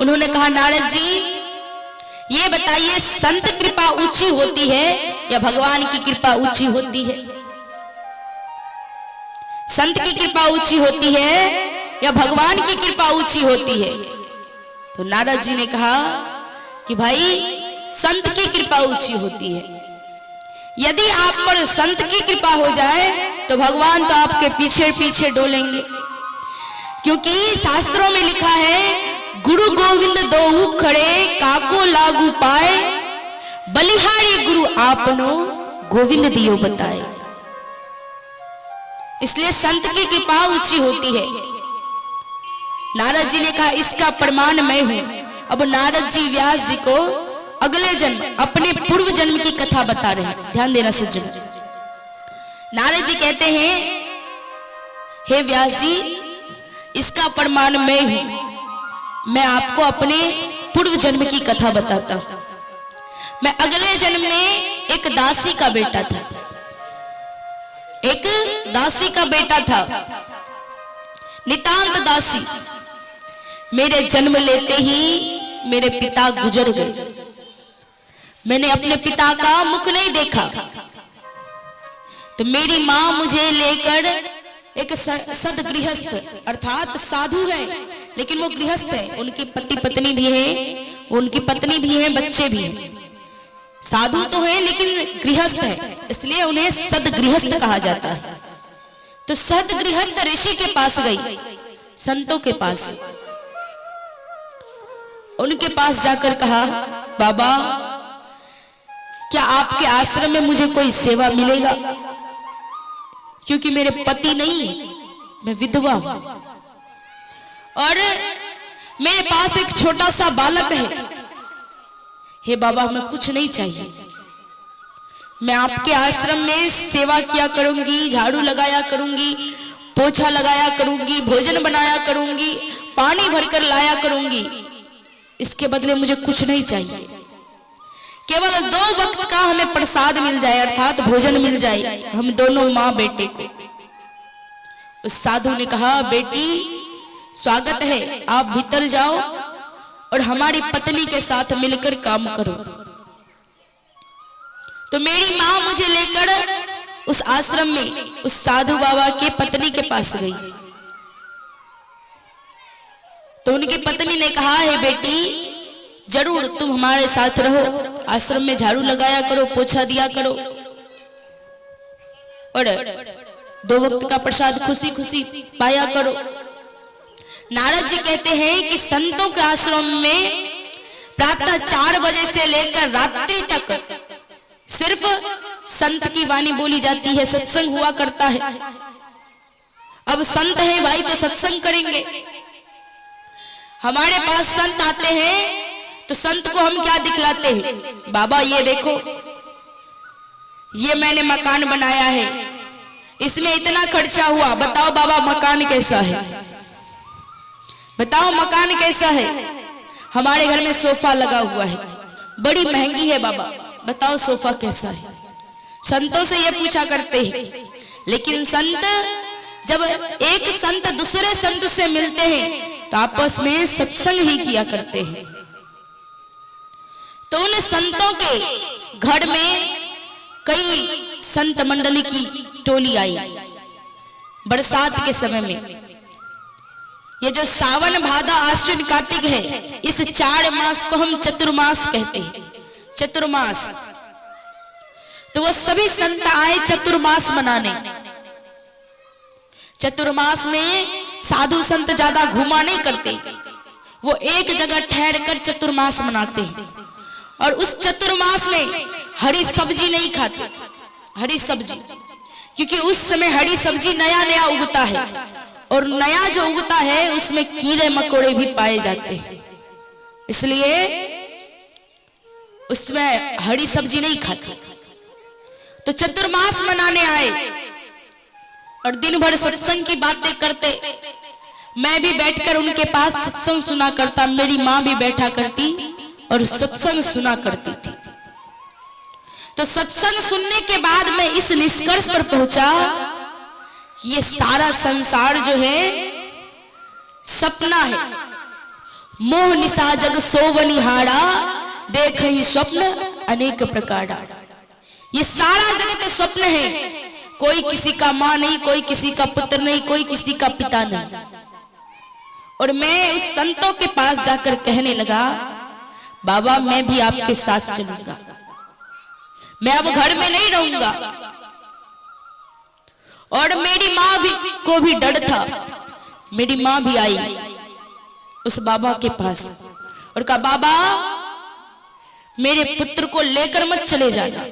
उन्होंने कहा नारद जी ये बताइए संत कृपा ऊंची होती है या भगवान की कृपा ऊंची होती है? संत की कृपा ऊंची होती है या भगवान की कृपा ऊंची होती है? तो नारद जी ने कहा कि भाई संत की कृपा ऊंची होती है। यदि आप पर संत की कृपा हो जाए तो भगवान तो आपके पीछे पीछे डोलेंगे, क्योंकि शास्त्रों में लिखा है गुरु गोविंद दोहु खड़े काको लागू पाए, बलिहारी गुरु आपनो गोविंद दियो बताए। इसलिए संत की कृपा ऊंची होती है। नारद जी ने कहा इसका प्रमाण मैं हूं। अब नारद जी व्यास जी को अगले जन्म अपने पूर्व जन्म की कथा बता रहे हैं। ध्यान देना सज्जन। नारद जी कहते हैं हे व्यास जी इसका प्रमाण मैं हूं। मैं आपको अपने पूर्व जन्म की कथा बताता हूं। मैं अगले जन्म में एक दासी का बेटा था। एक दासी का बेटा था, नितांत दासी। मेरे जन्म लेते ही मेरे पिता गुजर गए। मैंने अपने पिता का मुख नहीं देखा। तो मेरी मां मुझे लेकर एक सदगृहस्थ अर्थात साधु है, लेकिन वो गृहस्थ है। उनकी पति पत्नी भी है, उनकी पत्नी भी है, बच्चे भी हैं। साधु तो है लेकिन गृहस्थ है, इसलिए उन्हें सदगृहस्थ कहा जाता है। तो सदगृहस्थ ऋषि के पास गई, संतों के पास। उनके पास जाकर कहा बाबा क्या आपके आश्रम में मुझे कोई सेवा मिलेगा? क्योंकि मेरे पति नहीं है, मैं विधवा हूं और मेरे पास एक छोटा सा बालक है। हे बाबा हमें कुछ नहीं चाहिए। मैं आपके आश्रम में सेवा किया करूंगी, झाड़ू लगाया करूंगी, पोछा लगाया करूंगी, भोजन बनाया करूंगी, पानी भरकर लाया करूंगी। इसके बदले मुझे कुछ नहीं चाहिए। केवल 2 वक्त का हमें प्रसाद मिल जाए अर्थात भोजन मिल जाए, हम दोनों मां बेटे को। उस साधु ने कहा बेटी स्वागत है, आप भीतर जाओ और हमारी पत्नी के साथ मिलकर काम करो। तो मेरी मां मुझे लेकर उस आश्रम में उस साधु बाबा के पत्नी के पास गई। तो उनकी पत्नी ने कहा है बेटी जरूर तुम हमारे साथ रहो, आश्रम में झाड़ू लगाया करो, पोछा दिया करो और 2 वक्त का प्रसाद खुशी खुशी पाया करो। नारद जी कहते हैं कि संतों के आश्रम में प्रातः 4 बजे से लेकर रात्रि तक सिर्फ संत की वाणी बोली जाती है, सत्संग हुआ करता है। अब संत है भाई तो सत्संग करेंगे। हमारे पास संत आते हैं तो संत को हम क्या दिखलाते हैं? बाबा ये देखो ये मैंने मकान बनाया है, इसमें इतना खर्चा हुआ, बताओ बाबा मकान कैसा है? बताओ मकान कैसा है? हमारे घर में सोफा लगा हुआ है, बड़ी महंगी है बाबा, बताओ सोफा कैसा है? संतों से ये पूछा करते हैं। लेकिन संत जब एक संत दूसरे संत से मिलते हैं तो आपस में सत्संग ही किया करते हैं। तो उन संतों के घर में कई संत मंडली की टोली आई। बरसात के समय में ये जो सावन भादा आश्विन कार्तिक है, इस 4 मास को हम चतुर्मास कहते हैं। चतुर्मास तो वो सभी संत आए चतुर्मास मनाने। चतुर्मास में साधु संत ज्यादा घुमा नहीं करते, वो एक जगह ठहर कर चतुर्मास मनाते हैं। और उस चतुर्मास में हरी सब्जी नहीं खाते, हरी सब्जी, क्योंकि उस समय हरी सब्जी नया नया उगता है और नया जो उगता है उसमें कीड़े मकोड़े भी पाए जाते हैं, इसलिए उसमें हरी सब्जी नहीं खाते। तो चतुर्मास मनाने आए और दिन भर सत्संग की बातें करते। मैं भी बैठकर उनके पास सत्संग सुना करता, मेरी मां भी बैठा करती और सत्संग सुना करती थी। तो सत्संग सुनने के बाद मैं इस निष्कर्ष पर पहुंचा कि ये सारा संसार जो है सपना है, मोह निशा जग सोवनिहारा, देख ही स्वप्न अनेक प्रकारा। ये सारा जगत स्वप्न है, कोई किसी का मां नहीं, कोई किसी का पुत्र नहीं, कोई किसी का पिता नहीं। और मैं उस संतों के पास जाकर कहने लगा, बाबा मैं भी आपके साथ चलूंगा, मैं अब घर में नहीं रहूंगा। और मेरी माँ भी को भी डर था। मेरी माँ भी आई उस बाबा के पास और कहा, बाबा मेरे पुत्र को लेकर मत चले जाना,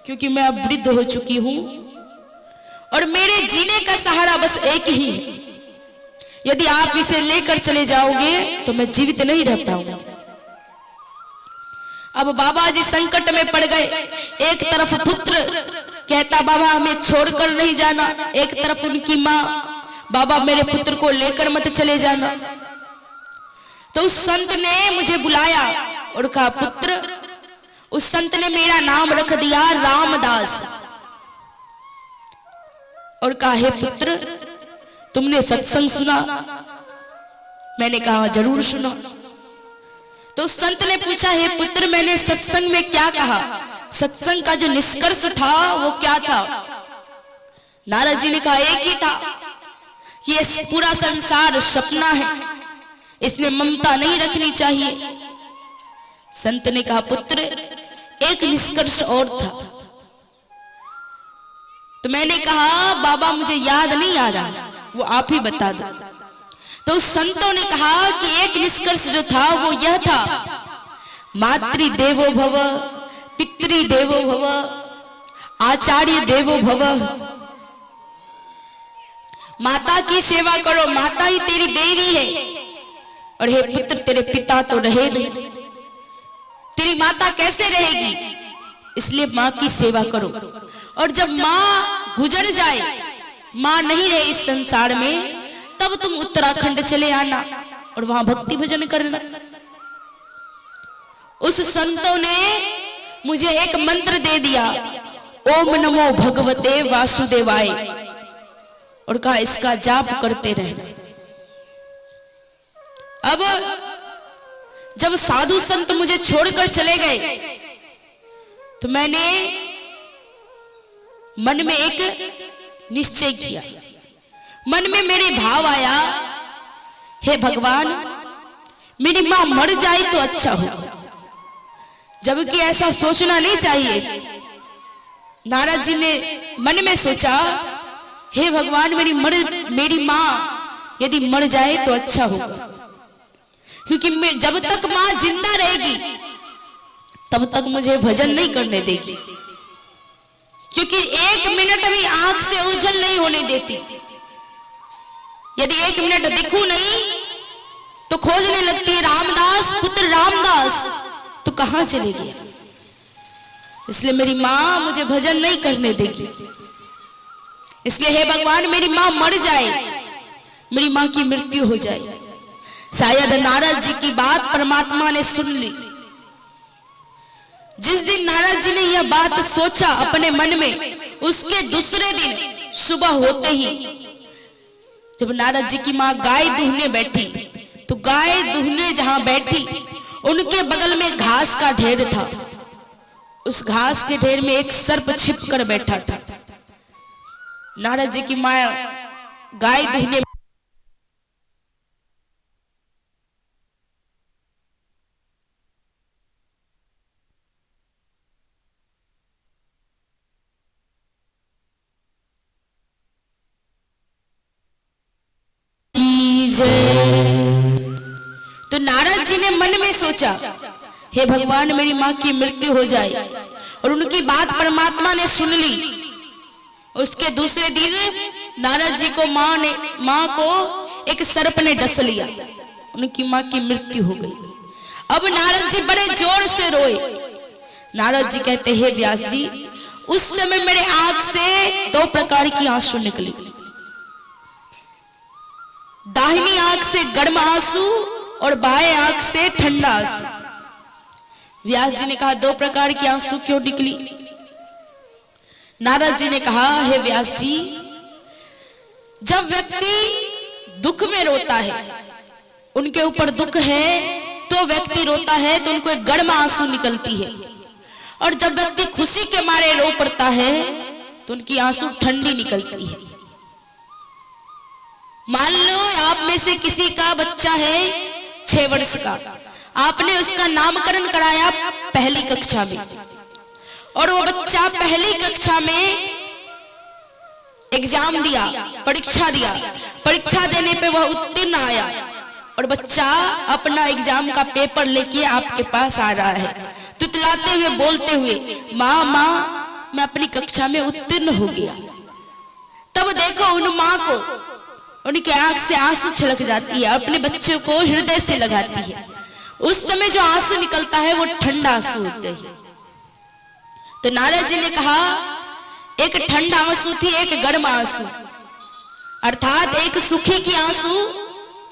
क्योंकि मैं अब वृद्ध हो चुकी हूं और मेरे जीने का सहारा बस एक ही है। यदि आप इसे लेकर चले जाओगे तो मैं जीवित नहीं रह पाऊंगा। अब बाबा जी संकट में पड़ गए। एक तरफ पुत्र कहता, बाबा हमें छोड़कर नहीं जाना, एक तरफ उनकी माँ, बाबा मेरे पुत्र को लेकर मत चले जाना। तो उस संत ने मुझे बुलाया और कहा, पुत्र, उस संत ने मेरा नाम रख दिया रामदास और कहा, हे पुत्र तुमने सत्संग सुना? मैंने कहा, जरूर सुना। तो संत ने पूछा, हे पुत्र मैंने सत्संग में क्या कहा? सत्संग का जो निष्कर्ष था वो क्या था? नारद जी ने कहा, एक ही था, ये पूरा संसार सपना है, इसमें ममता नहीं रखनी चाहिए। संत ने कहा, पुत्र एक निष्कर्ष और था। तो मैंने कहा, बाबा मुझे याद नहीं आ रहा, वो आप ही बता दो। तो संतों ने कहा कि एक निष्कर्ष जो था वो यह था, मातृ देवो भव, पितृ देवो भव, आचार्य देवो भव। माता की सेवा करो, माता ही तेरी देवी है। और हे पुत्र तेरे पिता तो रहे नहीं, तेरी माता कैसे रहेगी? इसलिए माँ की सेवा करो। और जब माँ गुजर जाए, माँ नहीं रहे इस संसार में, तब तुम उत्तराखंड चले आना और वहां भक्ति भजन करना। उस संतों ने मुझे एक मंत्र दे दिया, ओम नमो भगवते वासुदेवाय, और कहा इसका जाप करते रहना। अब जब साधु संत मुझे छोड़कर चले गए तो मैंने मन में एक निश्चय किया। मन में मेरे भाव आया, हे भगवान मेरी मां मर जाए तो अच्छा हो, जबकि ऐसा सोचना नहीं चाहिए। नारद जी ने मन में सोचा, हे भगवान मेरी मां यदि मर जाए तो अच्छा होगा, क्योंकि जब तक मां जिंदा रहेगी तब तक मुझे भजन नहीं करने देगी, क्योंकि एक मिनट भी आंख से ओझल नहीं होने देती। यदि एक मिनट दिखूं नहीं तो खोजने लगती है, रामदास पुत्र रामदास तो कहां चले गया। इसलिए मेरी मां मुझे भजन नहीं करने देगी। इसलिए हे भगवान मेरी मां मर जाए, मेरी मां की मृत्यु हो जाए। शायद नारद जी की बात परमात्मा ने सुन ली। जिस दिन नारद जी ने यह बात सोचा अपने मन में, उसके दूसरे दिन सुबह होते ही जब नारद जी की मां गाय दूहने बैठी, तो गाय दूहने जहां बैठी उनके बगल में घास का ढेर था। उस घास के ढेर में एक सर्प छिप कर बैठा था। नारद जी की मां गाय दूहने तो नारद जी ने मन में सोचा, हे भगवान मेरी मां की मृत्यु हो जाए, और उनकी बात परमात्मा ने सुन ली। उसके दूसरे दिन नारद जी को मां को एक सर्प ने डस लिया, उनकी मां की मृत्यु हो गई। अब नारद जी बड़े जोर से रोए। नारद जी कहते, हे व्यास जी उस समय मेरे आंख से दो प्रकार की आंसू निकली। दाहिनी आंख से गर्म आंसू और बाएं आंख से ठंडा आंसू। व्यास जी ने कहा, दो प्रकार की आंसू क्यों निकली? नारद जी ने कहा, हे व्यास जी, जब व्यक्ति दुख में रोता है उनके ऊपर दुख है तो व्यक्ति रोता है तो उनको एक गर्म आंसू निकलती है, और जब व्यक्ति खुशी के मारे रो पड़ता है तो उनकी आंसू ठंडी निकलती है। मान लो आप में से किसी का बच्चा है 6 वर्ष का, आपने उसका नामकरण कराया पहली कक्षा में, और वो बच्चा पहली कक्षा में एग्जाम दिया, परीक्षा दिया, परीक्षा देने पे वह उत्तीर्ण आया, और बच्चा अपना एग्जाम का पेपर लेके आपके पास आ रहा है, तुतलाते हुए बोलते हुए, माँ माँ मैं अपनी कक्षा में उत्तीर्ण हो गया। तब देखो उन माँ को, उनके आंख से आंसू छलक जाती है, अपने बच्चे को हृदय से लगाती है। उस समय जो आंसू निकलता है वो ठंडा आंसू होते हैं। तो नारद जी ने कहा एक ठंडा आंसू थी, एक गर्म आंसू, अर्थात एक सुखी की आंसू,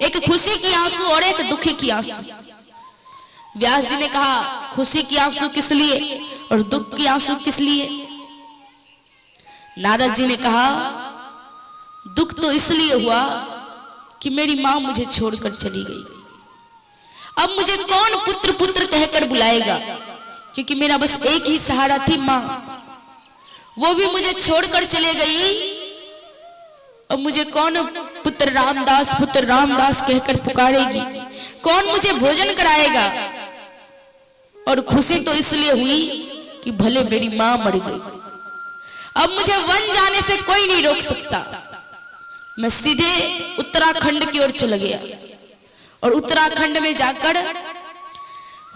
एक खुशी की आंसू और एक दुखी की आंसू। व्यास जी ने कहा खुशी की आंसू किस लिए और दुख की आंसू किस लिए? नारद जी ने कहा दुख तो इसलिए हुआ कि मेरी मां मुझे छोड़कर चली गई। अब मुझे कौन पुत्र पुत्र कहकर बुलाएगा, क्योंकि मेरा बस एक ही सहारा थी मां, वो भी मुझे छोड़कर चले गई। अब मुझे कौन पुत्र रामदास कहकर पुकारेगी, कौन मुझे भोजन कराएगा? और खुशी तो इसलिए हुई कि भले मेरी मां मर गई, अब मुझे वन जाने से कोई नहीं रोक सकता। मैं सीधे उत्तराखंड की ओर चला गया, और उत्तराखंड में जाकर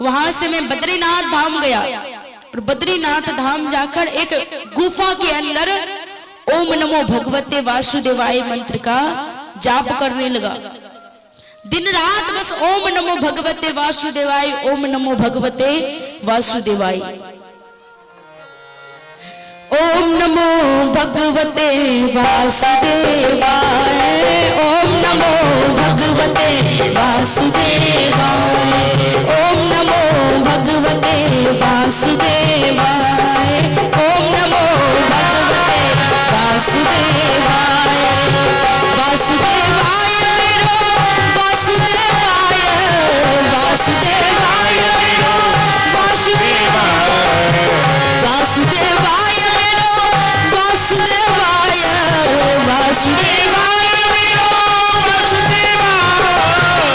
वहां से मैं बद्रीनाथ धाम गया, और बद्रीनाथ धाम जाकर एक गुफा के अंदर ओम नमो भगवते वासुदेवाय मंत्र का जाप करने लगा। दिन रात बस ओम नमो भगवते वासुदेवाय, ओम नमो भगवते वासुदेवाय, ओम नमो भगवते वासुदेवाय, ओम नमो भगवते वासुदेवाय, ओम नमो भगवते वासुदेवाय, ओम नमो भगवते वासुदेवाय, वासुदेवाय मेरो वासुदेवाय, वासुदेवाय मेरो वासुदेवाय, वासुदेवाय मेरो वासुदेवाय, वासुदेवाय मेरो वासुदेवाय,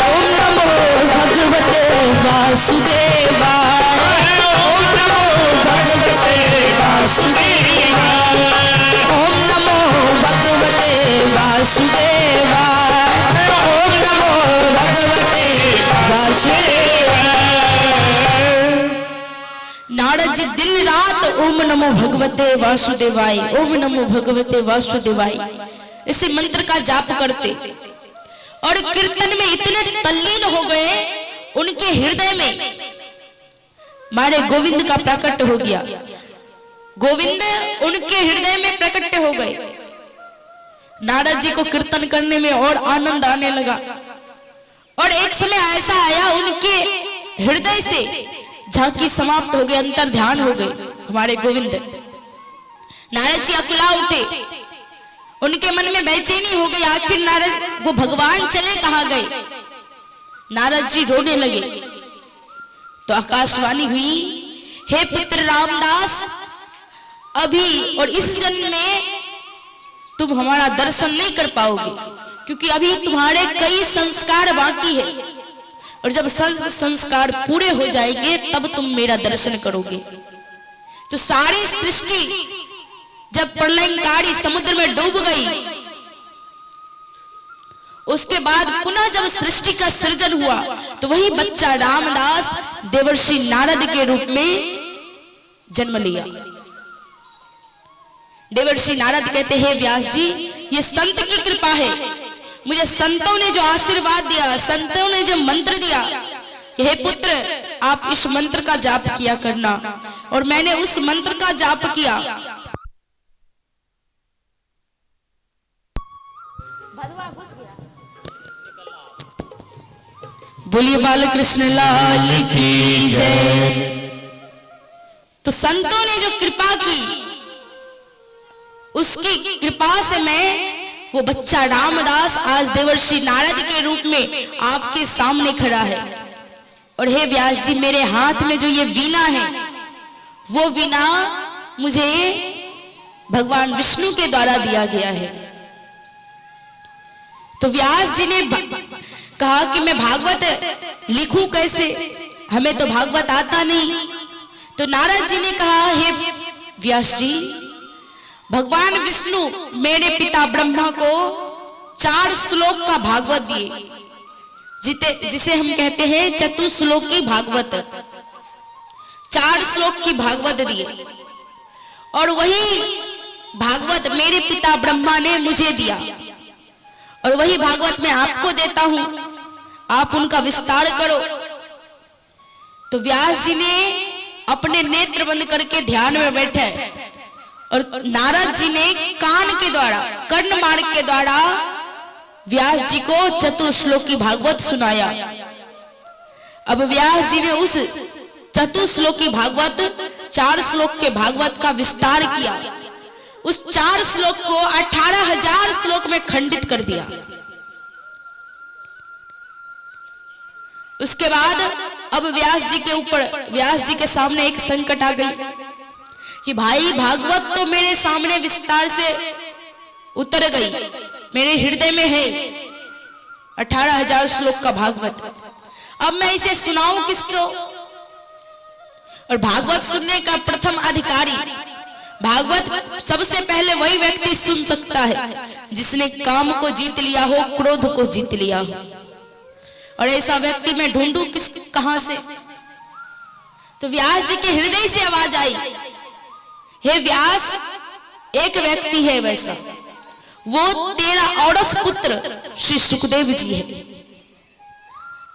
ओम नमो भगवते वासुदेवाय, ओम नमो भगवते वासुदेवाय, ओम नमो भगवते वासुदेवाय, ओम नमो भगवते वासुदेवाय। नारद जी दिन रात ओम नमो भगवते वासुदेवाय, ओम नमो भगवते वासुदेवाय इसी मंत्र का जाप करते, और कीर्तन में इतने तल्लीन हो गए, उनके हृदय में मारे गोविंद का प्रकट हो गया। गोविंद उनके हृदय में प्रकट हो गए। नारद जी को कीर्तन करने में और आनंद आने लगा, और एक समय ऐसा आया उनके हृदय से झांकी समाप्त हो गई, अंतर ध्यान हो गए हमारे गोविंद। नारद जी अकुला उठे, उनके मन में बेचैनी हो गई, आखिर नारद वो भगवान चले कहां गए? नारद जी रोने लगे। तो आकाशवाणी हुई, हे पुत्र रामदास, अभी और इस जन्म में तुम हमारा दर्शन नहीं कर पाओगे, क्योंकि अभी तुम्हारे कई संस्कार बाकी है, और जब संस्कार पूरे हो जाएंगे तब तुम मेरा दर्शन करोगे। तो सारी सृष्टि जब प्रलयंकारी समुद्र में डूब गई, उसके बाद पुनः जब सृष्टि का सृजन हुआ, तो वही बच्चा रामदास देवर्षि नारद के रूप में जन्म लिया। देवर्षि नारद कहते हैं व्यास जी, ये संत की कृपा है, मुझे संतों ने जो आशीर्वाद दिया, संतों ने जो मंत्र दिया कि हे पुत्र आप इस मंत्र का जाप किया करना, और मैंने उस मंत्र का जाप किया। बोलिए बालकृष्ण लाल की जय। तो संतों ने जो कृपा की, उसकी कृपा से मैं वो बच्चा रामदास आज देवर्षि नारद के रूप में आपके सामने खड़ा है। और हे व्यास जी, मेरे हाथ में जो ये वीणा है, वो वीणा मुझे भगवान विष्णु के द्वारा दिया गया है। तो व्यास जी ने कहा कि मैं भागवत लिखूं कैसे, हमें तो भागवत आता नहीं। तो नारद जी ने कहा, हे व्यास जी, भगवान विष्णु मेरे पिता ब्रह्मा को 4 श्लोक का भागवत दिए, जिसे हम कहते हैं चतुश्लोकी भागवत। 4 श्लोक की भागवत दिए, और वही भागवत मेरे पिता ब्रह्मा ने मुझे दिया, और वही भागवत मैं आपको देता हूं, आप उनका विस्तार करो। तो व्यास जी ने अपने नेत्र बंद करके ध्यान में बैठे, और नारद जी ने कान के द्वारा, कर्ण मार्ग के द्वारा व्यास जी को चतुश्लोकी भागवत सुनाया। अब व्यास जी ने उस चतुश्लोकी भागवत 4 श्लोक के भागवत का विस्तार किया। उस 4 श्लोक को 18,000 श्लोक में खंडित कर दिया। उसके बाद अब व्यास जी के सामने एक संकट आ गई कि भाई, भागवत तो मेरे सामने विस्तार से उतर गई, मेरे हृदय में है 18,000 श्लोक का भागवत। अब मैं इसे सुनाऊं किसको? और भागवत सुनने का प्रथम अधिकारी, भागवत सबसे पहले वही व्यक्ति सुन सकता है जिसने काम को जीत लिया हो, क्रोध को जीत लिया हो। और ऐसा व्यक्ति मैं ढूंढूं कहां से? तो व्यास जी के हृदय से आवाज आई, हे व्यास, एक व्यक्ति है वैसा, वो तेरा औरस पुत्र श्री सुखदेव जी है।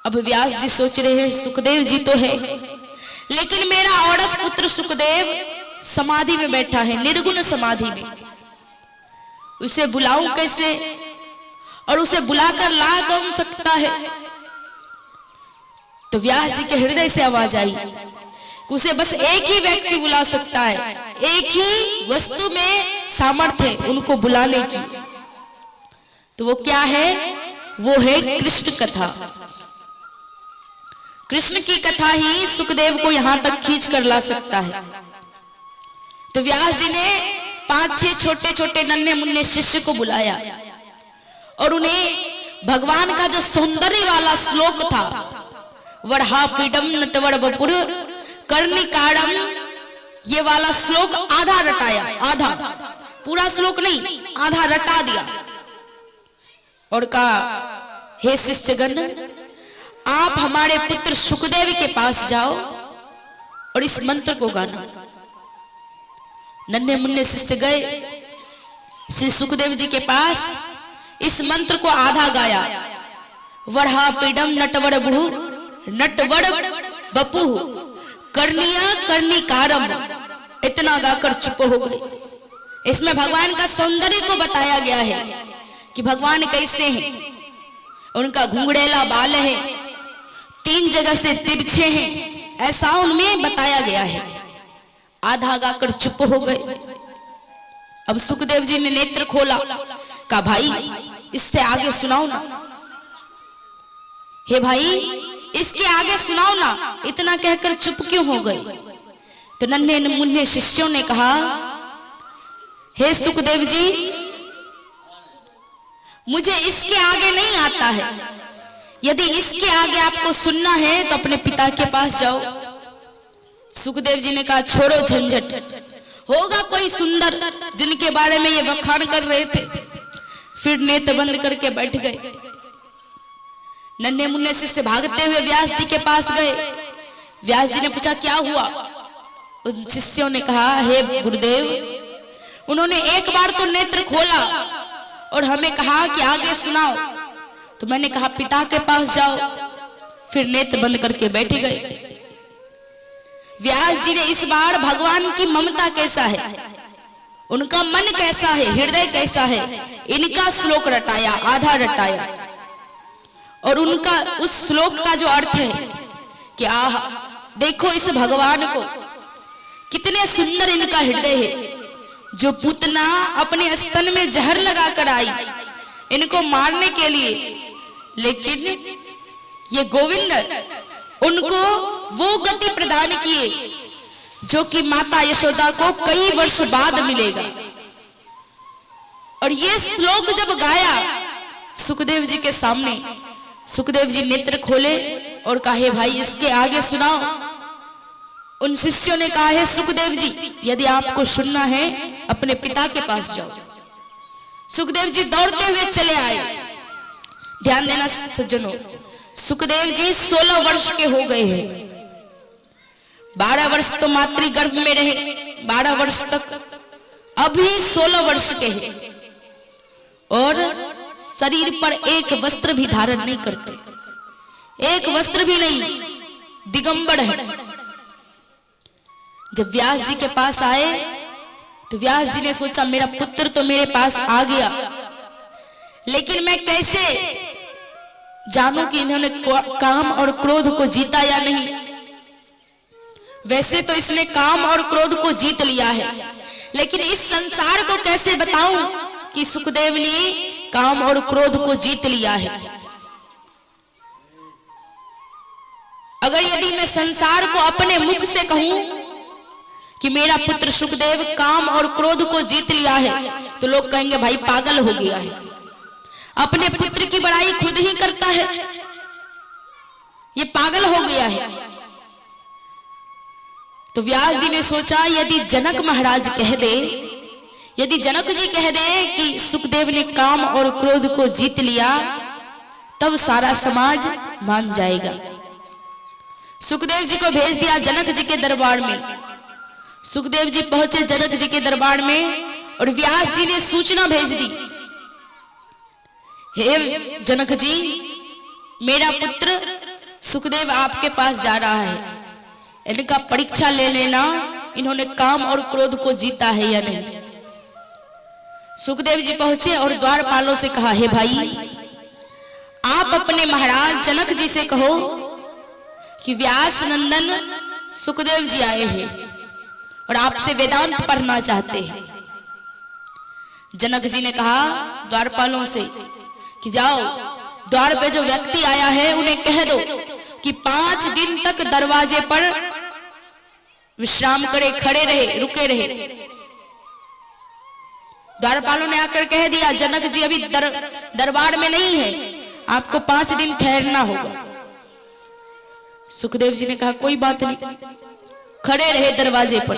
अब व्यास जी सोच रहे हैं, सुखदेव जी तो है, लेकिन मेरा औरस पुत्र सुखदेव समाधि में बैठा है, निर्गुण समाधि में, उसे बुलाऊं कैसे? और उसे बुलाकर ला कौन सकता है? तो व्यास जी के हृदय से आवाज आई, उसे बस एक ही व्यक्ति बुला सकता है, एक ही वस्तु में सामर्थ्य है उनको बुलाने की। तो वो क्या है? वो है कृष्ण कथा। कृष्ण की कथा ही सुखदेव को यहां तक खींच कर ला सकता है। तो व्यास जी ने 5-6 छोटे छोटे नन्हे मुन्ने शिष्य को बुलाया, और उन्हें भगवान का जो सौंदर्य वाला श्लोक था, वरहापीडम नटवर बपुर कर्णिकारम, ये वाला श्लोक आधा रटाया, आधा, पूरा श्लोक नहीं, आधा रटा दिया, और कहा, हे शिष्यगण, आप हमारे पुत्र सुखदेव के पास जाओ और इस मंत्र को गाना। नन्हे मुन्ने शिष्य गए श्री सुखदेव जी के पास, इस मंत्र को आधा गाया, वरहापीडम नटवर बहु नटवर बपु कर्णिया कर्णिकारम, इतना गाकर चुप हो गए। इसमें भगवान का सौंदर्य को बताया गया है कि भगवान कैसे हैं। उनका घुंघरेला बाल है, 3 जगह से तिरछे हैं, ऐसा उनमें बताया गया है। आधा गाकर चुप हो गए। अब सुखदेव जी ने नेत्र खोला, कहा, भाई इससे आगे सुनाओ ना, हे भाई इसके आगे सुनाओ ना, इतना कहकर चुप क्यों हो गए? तो नन्हे मुन्ने शिष्यों ने कहा, हे सुखदेव जी, मुझे इसके आगे नहीं आता है, यदि इसके आगे आपको सुनना है तो अपने पिता के पास जाओ। सुखदेव जी ने कहा, छोड़ो झंझट, होगा कोई सुंदर जिनके बारे में ये बखान कर रहे थे। फिर नेत्र बंद करके बैठ गए। नन्हे मुन्ने शिष्य भागते हुए व्यास जी के पास गए। व्यास जी ने पूछा, क्या हुआ? उन शिष्यों ने कहा, हे गुरुदेव, उन्होंने एक बार तो नेत्र खोला और हमें कहा कि आगे सुनाओ, तो मैंने कहा पिता के पास जाओ, फिर नेत्र बंद करके बैठ गए। व्यास जी ने इस बार भगवान की ममता कैसा है, उनका मन कैसा है, हृदय कैसा है, इनका श्लोक रटाया, आधा रटाया, और उनका उस श्लोक का जो अर्थ है कि आह, देखो इस भगवान को, कितने सुंदर इनका हृदय है। जो पूतना अपने स्तन में जहर लगाकर आई, इनको मारने के लिए, लेकिन ये गोविंद उनको वो गति प्रदान किए जो कि माता यशोदा को कई वर्ष बाद मिलेगा। और ये श्लोक जब गाया सुखदेव जी के सामने, सुखदेव जी नेत्र खोले और कहे भाई इसके आगे सुनाओ। उन शिष्यों ने कहा है सुखदेव जी यदि आपको सुनना है अपने पिता के पास जाओ। सुखदेव जी दौड़ते हुए चले आए। ध्यान देना सज्जनों, सुखदेव जी 16 वर्ष के हो गए हैं। 12 वर्ष तो मातृ गर्भ में रहे, 12 वर्ष तक, अभी 16 वर्ष के हैं और शरीर पर एक वस्त्र भी धारण नहीं करते, एक वस्त्र भी नहीं, दिगंबर है। जब व्यास जी के पास आए तो व्यास जी ने सोचा मेरा पुत्र तो मेरे पास आ गया, लेकिन मैं कैसे जानूं कि इन्होंने काम और क्रोध को जीता या नहीं। वैसे तो इसने काम और क्रोध को जीत लिया है, लेकिन इस संसार को कैसे बताऊं कि सुखदेव ने काम और क्रोध को जीत लिया है। अगर यदि मैं संसार को अपने मुख से कहूं कि मेरा पुत्र सुखदेव काम और क्रोध को जीत लिया है तो लोग कहेंगे भाई पागल हो गया है, अपने पुत्र की बड़ाई खुद ही करता है, ये पागल हो गया है। तो व्यास जी ने सोचा यदि जनक महाराज कह दे, यदि जनक जी कह दे कि सुखदेव ने काम और क्रोध को जीत लिया तब सारा समाज मान जाएगा। सुखदेव जी को भेज दिया जनक जी के दरबार में। सुखदेव जी पहुंचे जनक जी के दरबार में और व्यास जी ने सूचना भेज दी, हे जनक जी मेरा पुत्र सुखदेव आपके पास जा रहा है, इनका परीक्षा ले लेना इन्होंने काम और क्रोध को जीता है या नहीं। सुखदेव जी पहुंचे और द्वारपालों से कहा हे भाई आप अपने महाराज जनक जी से कहो कि व्यास नंदन सुखदेव जी आए हैं और आपसे वेदांत पढ़ना चाहते हैं। जनक जी ने कहा द्वारपालों से कि जाओ द्वार पे जो व्यक्ति आया है उन्हें कह दो कि 5 दिन तक दरवाजे पर विश्राम करे, खड़े रहे, रुके रहे। द्वारपालों ने आकर कह दिया जनक जी अभी दरबार में नहीं है, आपको 5 दिन ठहरना होगा। सुखदेव जी ने कहा कोई बात नहीं, खड़े रहे दरवाजे पर।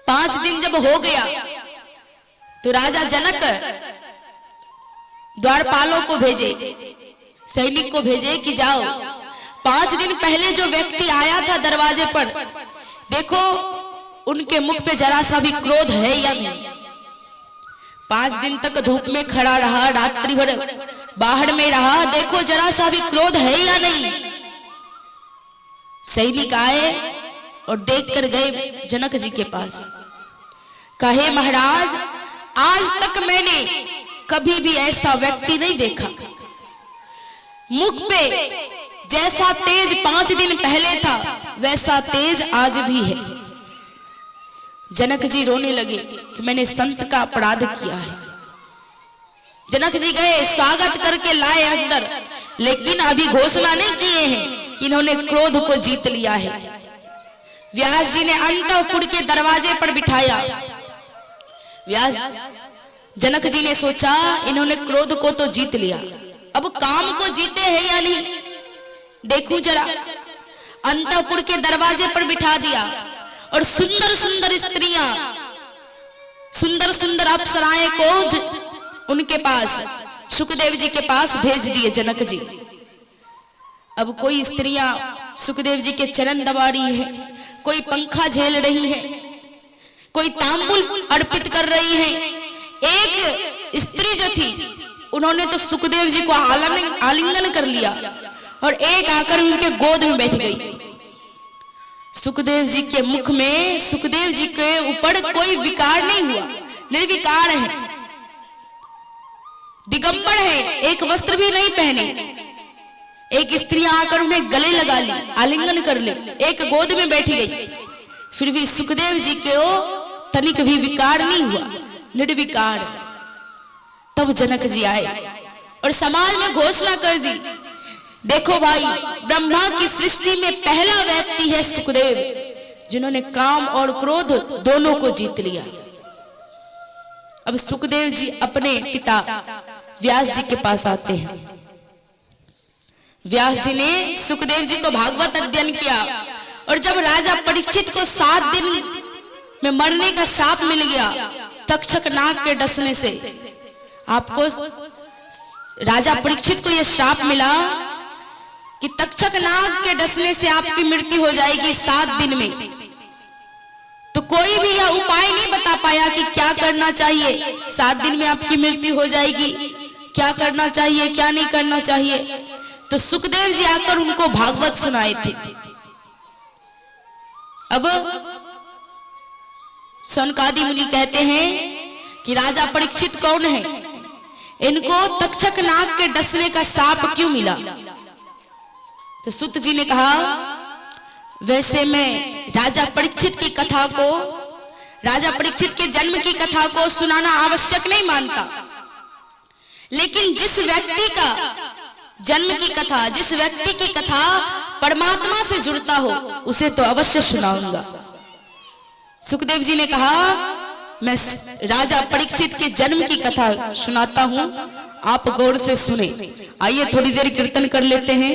5 दिन जब हो गया तो राजा जनक द्वारपालों को भेजे, सैनिक को भेजे कि जाओ 5 दिन पहले जो व्यक्ति आया था दरवाजे पर, देखो उनके मुख पे जरा सा भी क्रोध है या नहीं। 5 दिन तक धूप में खड़ा रहा, रात्रि भर बाहर में रहा, देखो जरा सा भी क्रोध है या नहीं। सैनिक आए और देखकर गए जनक जी के पास। कहे महाराज आज तक मैंने कभी भी ऐसा व्यक्ति नहीं देखा, मुख पे जैसा तेज 5 दिन पहले था वैसा तेज आज भी है। जनक जी रोने लगे कि मैंने संत का अपराध किया है। जनक जी गए, स्वागत करके लाए अंदर, लेकिन अभी घोषणा नहीं किए हैं कि इन्होंने क्रोध को जीत लिया है। व्यास जी ने अंतःपुर के दरवाजे पर बिठाया। जनक जी ने सोचा इन्होंने क्रोध को तो जीत लिया, अब काम को जीते हैं या नहीं देखूं जरा। अंतःपुर के दरवाजे पर बिठा दिया और सुंदर सुंदर स्त्रियां, सुंदर सुंदर अप्सराएं को उनके पास, सुखदेव जी के पास भेज दिए जनक जी। अब कोई स्त्रियां सुखदेव जी के चरण दबा रही है, कोई पंखा झेल रही है, कोई तांबुल अर्पित कर रही है। एक स्त्री जो थी उन्होंने तो सुखदेव जी को आलिंगन कर लिया और एक आकर उनके गोद में बैठ गई। सुखदेव जी के मुख में, सुखदेव जी के ऊपर कोई विकार नहीं हुआ, निर्विकार है, दिगंबर है, एक वस्त्र भी नहीं पहने। एक स्त्री आकर उन्हें गले लगा ली, आलिंगन कर ले, एक गोद में बैठी गई, फिर भी सुखदेव जी को तनिक भी विकार नहीं हुआ, निर्विकार। तब जनक जी आए और समाज में घोषणा कर दी, देखो भाई, ब्रह्मा की सृष्टि में पहला व्यक्ति है सुखदेव, जिन्होंने काम और क्रोध दोनों को जीत लिया। अब सुखदेव जी अपने पिता व्यास जी के पास आते हैं। व्यास जी ने सुखदेव जी को भागवत अध्ययन किया, और जब राजा परीक्षित को 7 दिन में मरने का श्राप मिल गया तक्षक नाग के डसने से, आपको राजा परीक्षित को यह श्राप मिला कि तक्षक नाग के डसने से आपकी मृत्यु हो जाएगी 7 दिन में, तो कोई भी यह उपाय नहीं बता पाया कि क्या करना चाहिए, 7 दिन में आपकी मृत्यु हो जाएगी, क्या करना चाहिए क्या नहीं करना चाहिए। तो सुखदेव जी आकर उनको भागवत सुनाए थे। अब सनकादि मुनि कहते हैं कि राजा परीक्षित कौन है, इनको तक्षक नाग के डसने का श्राप क्यों मिला। तो सुत जी ने कहा, वैसे मैं राजा परीक्षित की कथा को, राजा परीक्षित के जन्म की कथा को सुनाना आवश्यक नहीं मानता, लेकिन जिस व्यक्ति का जन्म की कथा, जिस व्यक्ति की कथा परमात्मा से जुड़ता हो, उसे तो अवश्य सुनाऊंगा। सुखदेव जी ने कहा, मैं राजा परीक्षित के जन्म की कथा सुनाता हूं, आप गौर से सुने। आइए थोड़ी देर कीर्तन कर लेते हैं।